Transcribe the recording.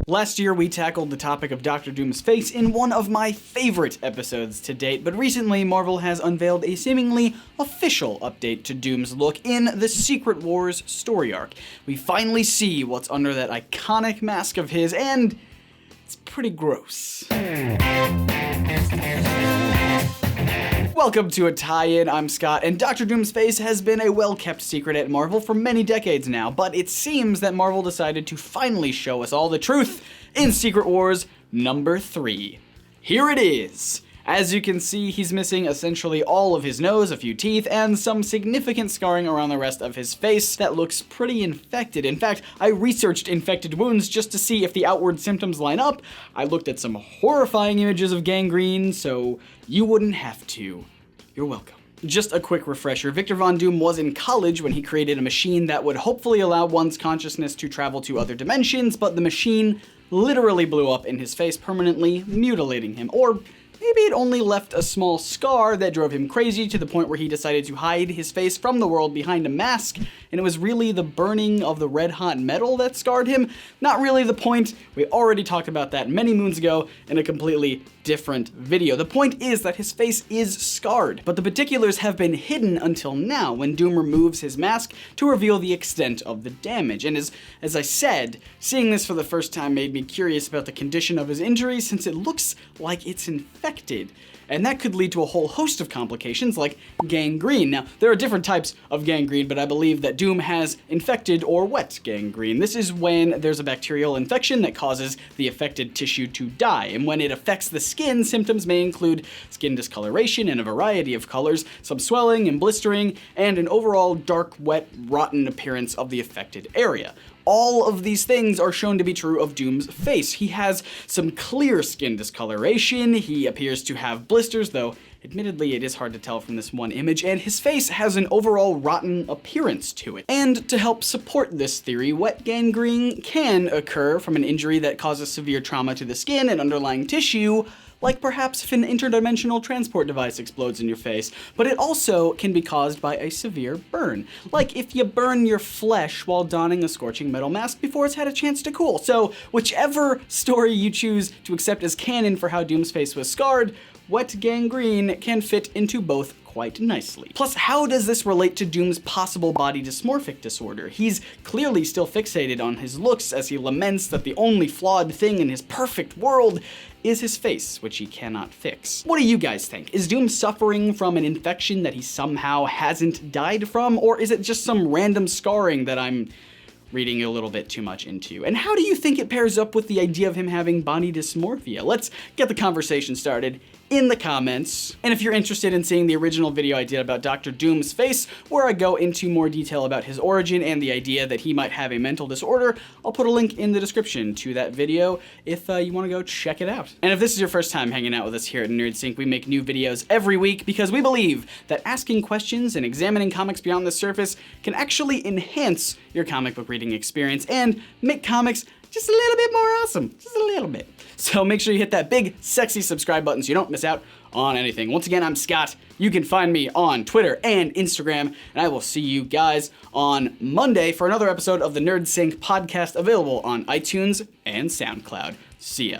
Last year, we tackled the topic of Doctor Doom's face in one of my favorite episodes to date, but recently Marvel has unveiled a seemingly official update to Doom's look in the Secret Wars story arc. We finally see what's under that iconic mask of his, and it's pretty gross. Welcome to a tie-in, I'm Scott, and Doctor Doom's face has been a well-kept secret at Marvel for many decades now, but it seems that Marvel decided to finally show us all the truth in Secret Wars number 3. Here it is! As you can see, he's missing essentially all of his nose, a few teeth, and some significant scarring around the rest of his face that looks pretty infected. In fact, I researched infected wounds just to see if the outward symptoms line up. I looked at some horrifying images of gangrene, so you wouldn't have to. You're welcome. Just a quick refresher, Victor Von Doom was in college when he created a machine that would hopefully allow one's consciousness to travel to other dimensions, but the machine literally blew up in his face, permanently mutilating him, or maybe it only left a small scar that drove him crazy to the point where he decided to hide his face from the world behind a mask, and it was really the burning of the red-hot metal that scarred him. Not really the point. We already talked about that many moons ago in a completely different video. The point is that his face is scarred, but the particulars have been hidden until now when Doom removes his mask to reveal the extent of the damage. And as I said, seeing this for the first time made me curious about the condition of his injury, since it looks like it's infected. And that could lead to a whole host of complications like gangrene. Now, there are different types of gangrene, but I believe that Doom has infected or wet gangrene. This is when there's a bacterial infection that causes the affected tissue to die. And when it affects the skin, symptoms may include skin discoloration in a variety of colors, some swelling and blistering, and an overall dark, wet, rotten appearance of the affected area. All of these things are shown to be true of Doom's face. He has some clear skin discoloration, he appears to have blisters, though admittedly it is hard to tell from this one image, and his face has an overall rotten appearance to it. And to help support this theory, wet gangrene can occur from an injury that causes severe trauma to the skin and underlying tissue, like perhaps if an interdimensional transport device explodes in your face, but it also can be caused by a severe burn, like if you burn your flesh while donning a scorching metal mask before it's had a chance to cool. So whichever story you choose to accept as canon for how Doom's face was scarred, wet gangrene can fit into both quite nicely. Plus, how does this relate to Doom's possible body dysmorphic disorder? He's clearly still fixated on his looks as he laments that the only flawed thing in his perfect world is his face, which he cannot fix. What do you guys think? Is Doom suffering from an infection that he somehow hasn't died from, or is it just some random scarring that I'm reading a little bit too much into? And how do you think it pairs up with the idea of him having body dysmorphia? Let's get the conversation started in the comments. And if you're interested in seeing the original video I did about Dr. Doom's face, where I go into more detail about his origin and the idea that he might have a mental disorder, I'll put a link in the description to that video if you want to go check it out. And if this is your first time hanging out with us here at NerdSync, we make new videos every week because we believe that asking questions and examining comics beyond the surface can actually enhance your comic book reading experience and make comics just a little bit more awesome, just a little bit. So make sure you hit that big, sexy subscribe button so you don't miss out on anything. Once again, I'm Scott. You can find me on Twitter and Instagram, and I will see you guys on Monday for another episode of the NerdSync podcast, available on iTunes and SoundCloud. See ya.